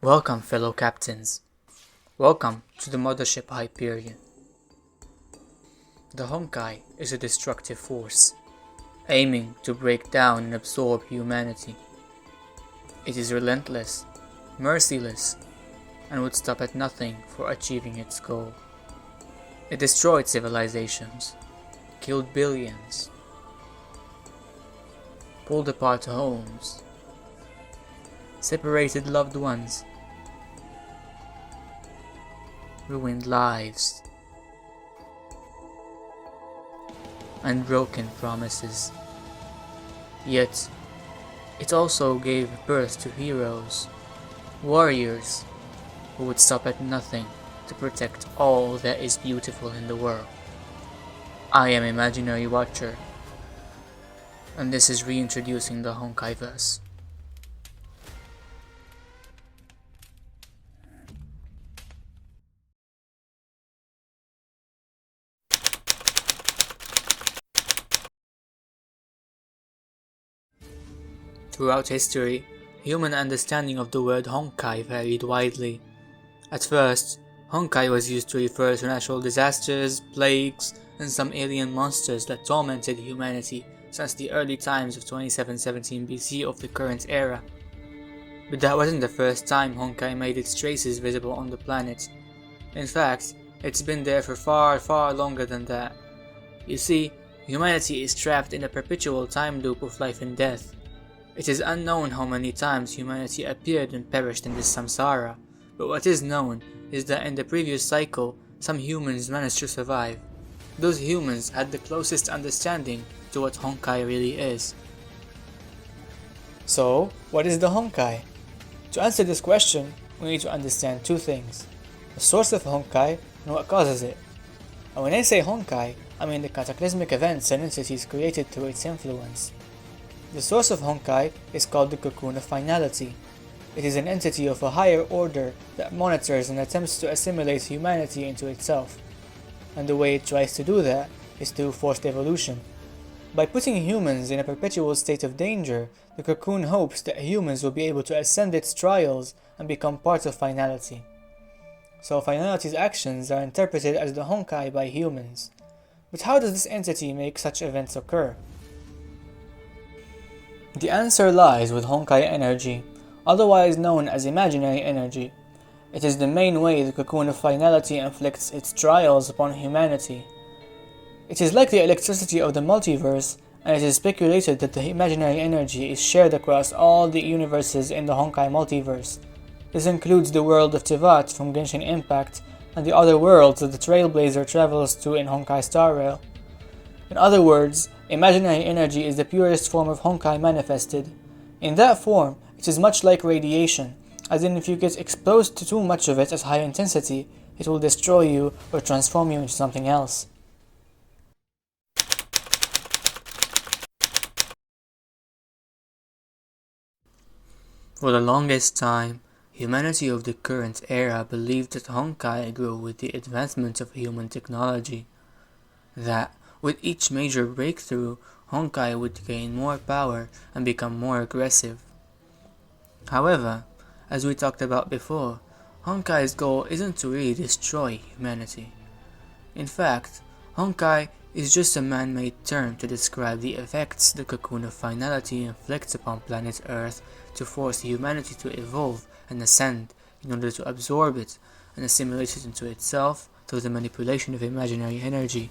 Welcome, fellow captains. Welcome to the mothership Hyperion. The Honkai is a destructive force, aiming to break down and absorb humanity. It is relentless, merciless, and would stop at nothing for achieving its goal. It destroyed civilizations, killed billions, pulled apart homes, separated loved ones, ruined lives, and broken promises. Yet, it also gave birth to heroes, warriors, who would stop at nothing to protect all that is beautiful in the world. I am Imaginary Watcher, and this is reintroducing the HONKAI-VERSE. Throughout history, human understanding of the word Honkai varied widely. At first, Honkai was used to refer to natural disasters, plagues, and some alien monsters that tormented humanity since the early times of 2717 BC of the current era. But that wasn't the first time Honkai made its traces visible on the planet. In fact, it's been there for far longer than that. You see, humanity is trapped in a perpetual time loop of life and death. It is unknown how many times humanity appeared and perished in this samsara, but what is known is that in the previous cycle, some humans managed to survive. Those humans had the closest understanding to what Honkai really is. So, what is the Honkai? To answer this question, we need to understand two things: the source of Honkai and what causes it. And when I say Honkai, I mean the cataclysmic events and entities created through its influence. The source of Honkai is called the Cocoon of Finality. It is an entity of a higher order that monitors and attempts to assimilate humanity into itself. And the way it tries to do that is through forced evolution. By putting humans in a perpetual state of danger, the Cocoon hopes that humans will be able to ascend its trials and become part of Finality. So Finality's actions are interpreted as the Honkai by humans. But how does this entity make such events occur? The answer lies with Honkai energy, otherwise known as imaginary energy. It is the main way the Cocoon of Finality inflicts its trials upon humanity. It is like the electricity of the multiverse, and it is speculated that the imaginary energy is shared across all the universes in the Honkai multiverse. This includes the world of Tevat from Genshin Impact, and the other worlds that the Trailblazer travels to in Honkai Star Rail. In other words, imaginary energy is the purest form of Honkai manifested. In that form, it is much like radiation, as in if you get exposed to too much of it at high intensity, it will destroy you or transform you into something else. For the longest time, humanity of the current era believed that Honkai grew with the advancement of human technology. That, with each major breakthrough, Honkai would gain more power and become more aggressive. However, as we talked about before, Honkai's goal isn't to really destroy humanity. In fact, Honkai is just a man-made term to describe the effects the Cocoon of Finality inflicts upon planet Earth to force humanity to evolve and ascend in order to absorb it and assimilate it into itself through the manipulation of imaginary energy.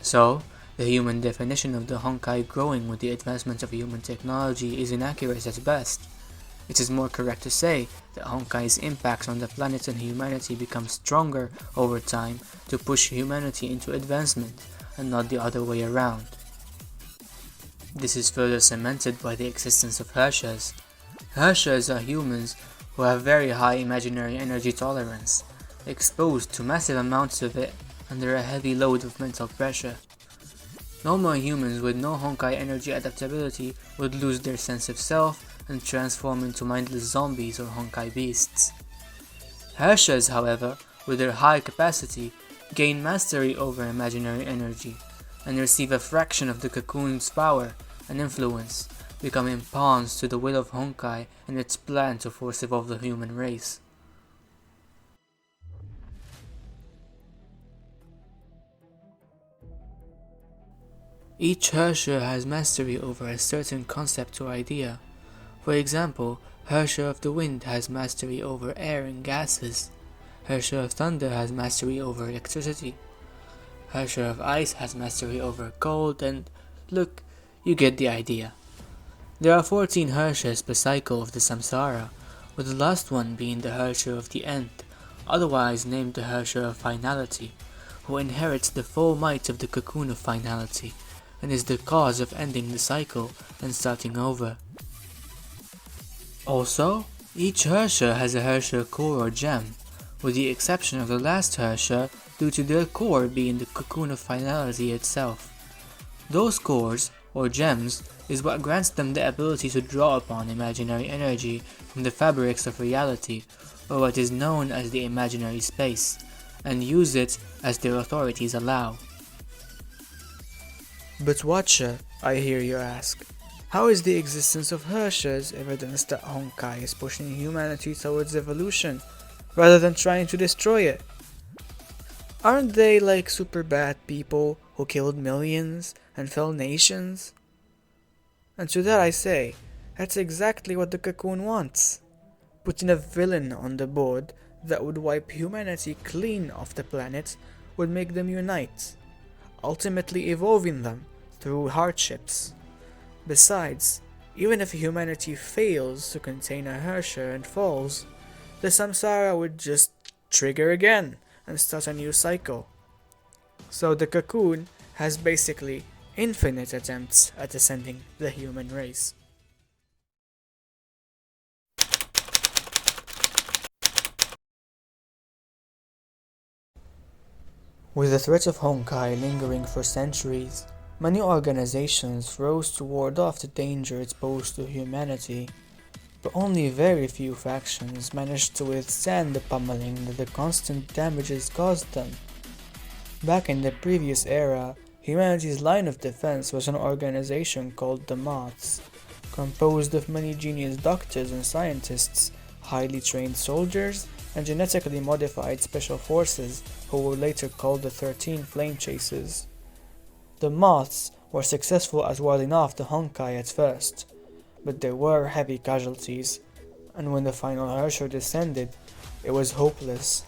So, the human definition of the Honkai growing with the advancement of human technology is inaccurate at best. It is more correct to say that Honkai's impacts on the planet and humanity become stronger over time to push humanity into advancement, and not the other way around. This is further cemented by the existence of Hershas. Hershas are humans who have very high imaginary energy tolerance, exposed to massive amounts of it under a heavy load of mental pressure. Normal humans with no Honkai energy adaptability would lose their sense of self and transform into mindless zombies or Honkai beasts. Hershas, however, with their high capacity, gain mastery over imaginary energy and receive a fraction of the Cocoon's power and influence, becoming pawns to the will of Honkai and its plan to force evolve the human race. Each Herrscher has mastery over a certain concept or idea. For example, Herrscher of the Wind has mastery over air and gases. Herrscher of Thunder has mastery over electricity. Herrscher of Ice has mastery over cold, and look, you get the idea. There are 14 Herrschers per cycle of the Samsara, with the last one being the Herrscher of the End, otherwise named the Herrscher of Finality, who inherits the full might of the cocoon of finality, and is the cause of ending the cycle and starting over. Also, each Herrscher has a Herrscher core or gem, with the exception of the last Herrscher due to their core being the cocoon of finality itself. Those cores, or gems, is what grants them the ability to draw upon imaginary energy from the fabrics of reality, or what is known as the imaginary space, and use it as their authorities allow. But Watcher, I hear you ask, how is the existence of Herrschers evidence that Honkai is pushing humanity towards evolution, rather than trying to destroy it? Aren't they like super bad people who killed millions and fell nations? And to that I say, that's exactly what the cocoon wants. Putting a villain on the board that would wipe humanity clean off the planet would make them unite, ultimately evolving them through hardships. Besides, even if humanity fails to contain a Herrscher and falls, the Samsara would just trigger again and start a new cycle. So the cocoon has basically infinite attempts at ascending the human race. With the threat of Honkai lingering for centuries, many organizations rose to ward off the danger it posed to humanity, but only very few factions managed to withstand the pummeling that the constant damages caused them. Back in the previous era, humanity's line of defense was an organization called the Moths, composed of many genius doctors and scientists, highly trained soldiers, and genetically modified special forces who were later called the 13 Flame Chasers. The Moths were successful at warding off the Honkai at first, but there were heavy casualties, and when the final Herrscher descended, it was hopeless.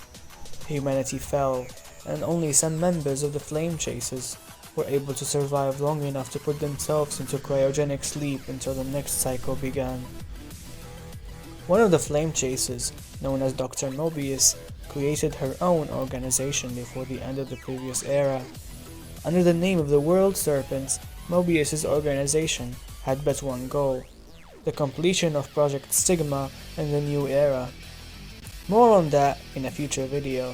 Humanity fell, and only some members of the Flame Chasers were able to survive long enough to put themselves into cryogenic sleep until the next cycle began. One of the Flame Chasers, known as Dr. Mobius, created her own organization before the end of the previous era. Under the name of the World Serpents, Mobius's organization had but one goal: the completion of Project Sigma in the new era. More on that in a future video.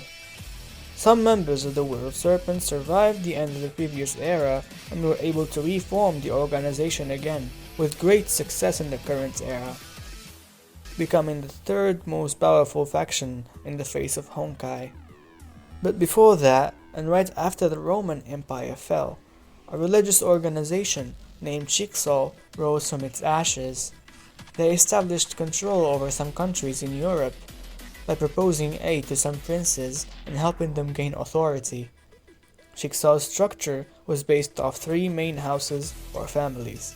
Some members of the World Serpents survived the end of the previous era and were able to reform the organization again, with great success in the current era, becoming the third most powerful faction in the face of Honkai. But before that, and right after the Roman Empire fell, a religious organization named Chickasaw rose from its ashes. They established control over some countries in Europe by proposing aid to some princes and helping them gain authority. Chicksaw's structure was based off three main houses or families: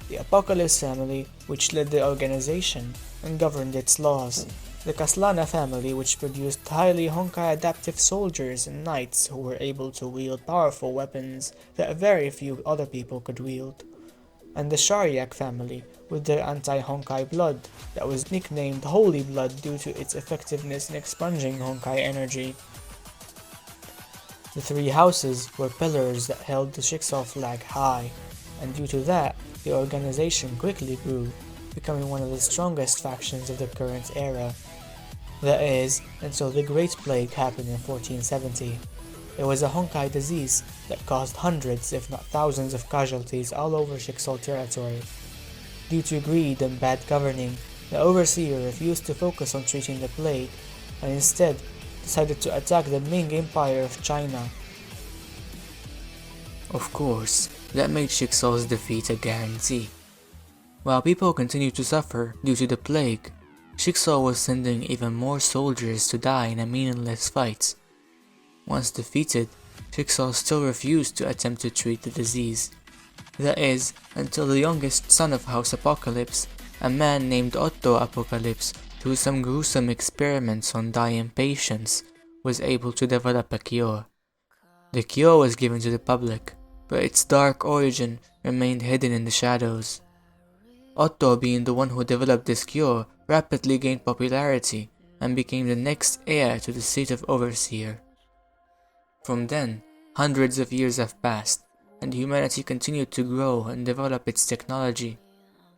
the Apocalypse family, which led the organization and governed its laws; the Kaslana family, which produced highly Honkai adaptive soldiers and knights who were able to wield powerful weapons that very few other people could wield; and the Shariak family, with their anti-Honkai blood that was nicknamed Holy Blood due to its effectiveness in expunging Honkai energy. The three houses were pillars that held the Chickasaw flag high, and due to that, the organization quickly grew, becoming one of the strongest factions of the current era. That is, until the Great Plague happened in 1470. It was a Honkai disease that caused hundreds if not thousands of casualties all over Chickasaw territory. Due to greed and bad governing, the overseer refused to focus on treating the plague, and instead decided to attack the Ming Empire of China. Of course, that made Chicksaw's defeat a guarantee. While people continued to suffer due to the plague, Jigsaw was sending even more soldiers to die in a meaningless fight. Once defeated, Jigsaw still refused to attempt to treat the disease. That is, until the youngest son of House Apocalypse, a man named Otto Apocalypse, through some gruesome experiments on dying patients, was able to develop a cure. The cure was given to the public, but its dark origin remained hidden in the shadows. Otto, being the one who developed this cure, rapidly gained popularity and became the next heir to the seat of Overseer. From then, hundreds of years have passed, and humanity continued to grow and develop its technology.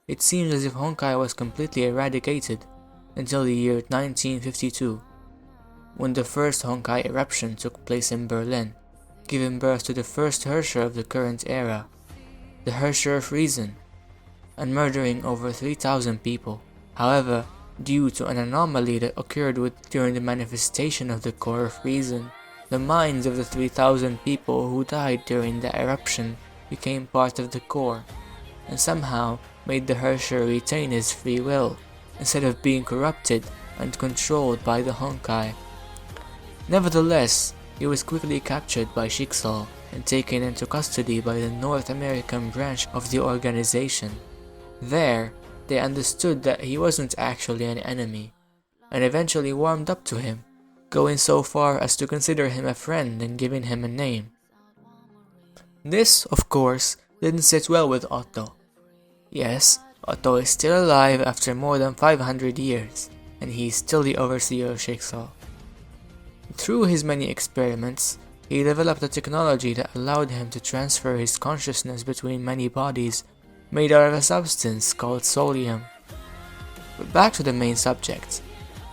It seems as if Honkai was completely eradicated until the year 1952, when the first Honkai eruption took place in Berlin, giving birth to the first Herrscher of the current era, the Herrscher of Reason, and murdering over 3,000 people. However, due to an anomaly that occurred during the manifestation of the core of reason, the minds of the 3,000 people who died during the eruption became part of the core, and somehow made the Herrscher retain his free will, instead of being corrupted and controlled by the Honkai. Nevertheless, he was quickly captured by Jigsaw and taken into custody by the North American branch of the organization. There, they understood that he wasn't actually an enemy, and eventually warmed up to him, going so far as to consider him a friend and giving him a name. This, of course, didn't sit well with Otto. Yes, Otto is still alive after more than 500 years, and he is still the overseer of Jigsaw. Through his many experiments, he developed a technology that allowed him to transfer his consciousness between many bodies made out of a substance called solium. But back to the main subject.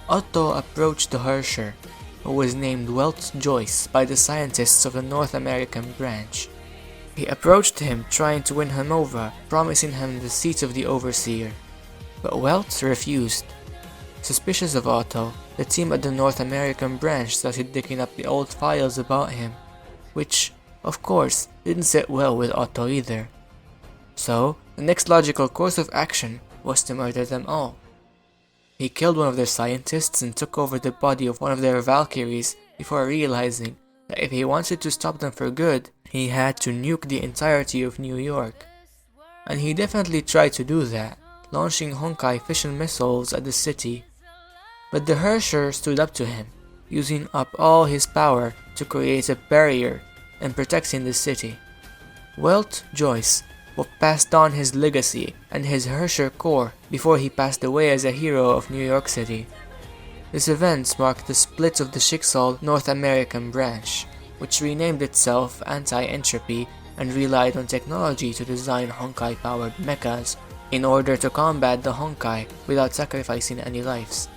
Otto approached the Herrscher, who was named Welt Joyce by the scientists of the North American branch. He approached him trying to win him over, promising him the seat of the Overseer. But Welt refused. Suspicious of Otto, the team at the North American branch started digging up the old files about him, which, of course, didn't sit well with Otto either. So, the next logical course of action was to murder them all. He killed one of their scientists and took over the body of one of their Valkyries before realizing that if he wanted to stop them for good, he had to nuke the entirety of New York. And he definitely tried to do that, launching Honkai fission missiles at the city. But the Herrscher stood up to him, using up all his power to create a barrier and protecting the city. Welt Joyce passed on his legacy and his Herrscher core before he passed away as a hero of New York City. This event marked the split of the Jigsaw North American branch, which renamed itself Anti-Entropy and relied on technology to design Honkai-powered mechas in order to combat the Honkai without sacrificing any lives.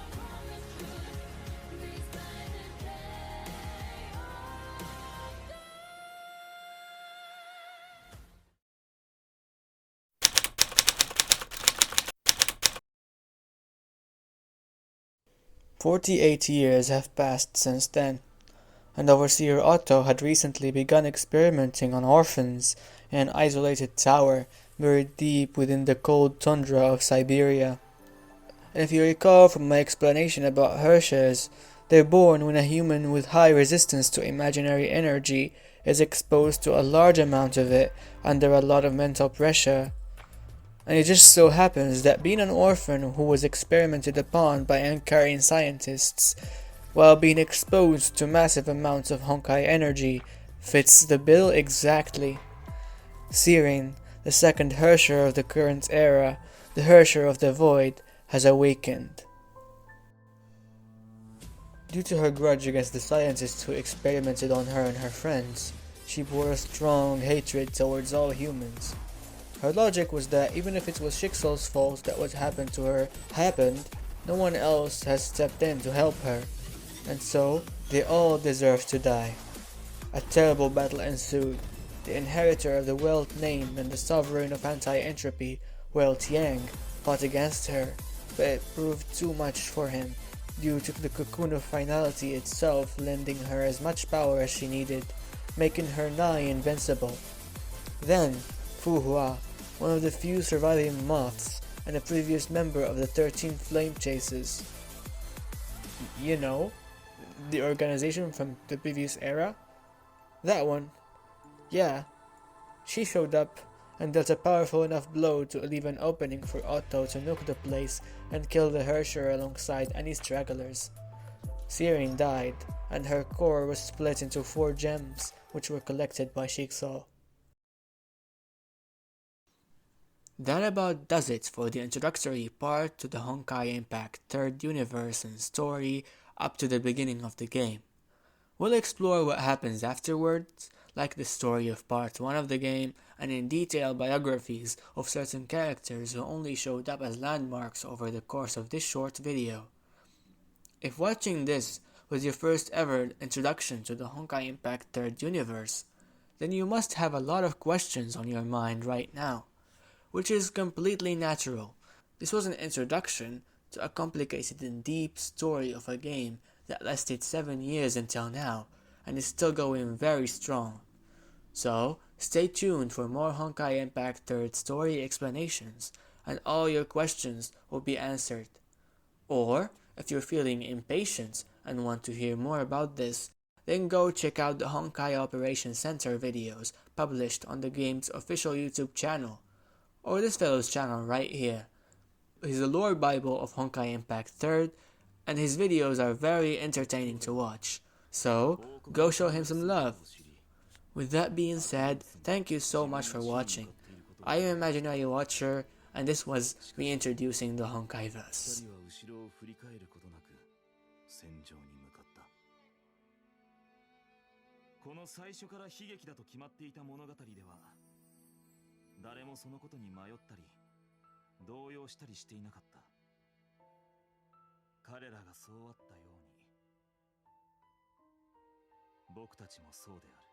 "48 years have passed since then, and Overseer Otto had recently begun experimenting on orphans in an isolated tower buried deep within the cold tundra of Siberia. And if you recall from my explanation about Herrschers, they're born when a human with high resistance to imaginary energy is exposed to a large amount of it under a lot of mental pressure. And it just so happens that being an orphan who was experimented upon by Ankarian scientists while being exposed to massive amounts of Honkai energy fits the bill exactly. Sirin, the second Herrscher of the current era, the Herrscher of the Void, has awakened. Due to her grudge against the scientists who experimented on her and her friends, she bore a strong hatred towards all humans. Her logic was that even if it was Jigsaw's fault that what happened to her happened, no one else has stepped in to help her, and so they all deserve to die. A terrible battle ensued. The inheritor of the Welt name and the sovereign of anti-entropy, Welt Yang, fought against her, but it proved too much for him, due to the cocoon of finality itself lending her as much power as she needed, making her nigh invincible. Then, Fu Hua, one of the few surviving moths, and a previous member of the 13 Flame Chases. You know, the organization from the previous era? That one. Yeah, she showed up and dealt a powerful enough blow to leave an opening for Otto to nuke the place and kill the Herrscher alongside any stragglers. Searing died, and her core was split into 4 gems, which were collected by Jigsaw. That about does it for the introductory part to the Honkai Impact 3rd universe and story up to the beginning of the game. We'll explore what happens afterwards, like the story of part 1 of the game, and in detail biographies of certain characters who only showed up as landmarks over the course of this short video. If watching this was your first ever introduction to the Honkai Impact 3rd universe, then you must have a lot of questions on your mind right now, which is completely natural. This was an introduction to a complicated and deep story of a game that lasted 7 years until now, and is still going very strong. So, stay tuned for more Honkai Impact 3rd story explanations, and all your questions will be answered. Or, if you're feeling impatient and want to hear more about this, then go check out the Honkai Operations Center videos published on the game's official YouTube channel, or this fellow's channel right here. He's a lore bible of Honkai Impact 3rd, and his videos are very entertaining to watch, so go show him some love. With that being said, thank you so much for watching. I am Imaginary Watcher, and this was reintroducing the HONKAI-VERSE. この最初から悲劇だと決まっていた物語では、誰もそのことに迷ったり動揺したりしていなかった。彼らがそうあったように、僕たちもそうである。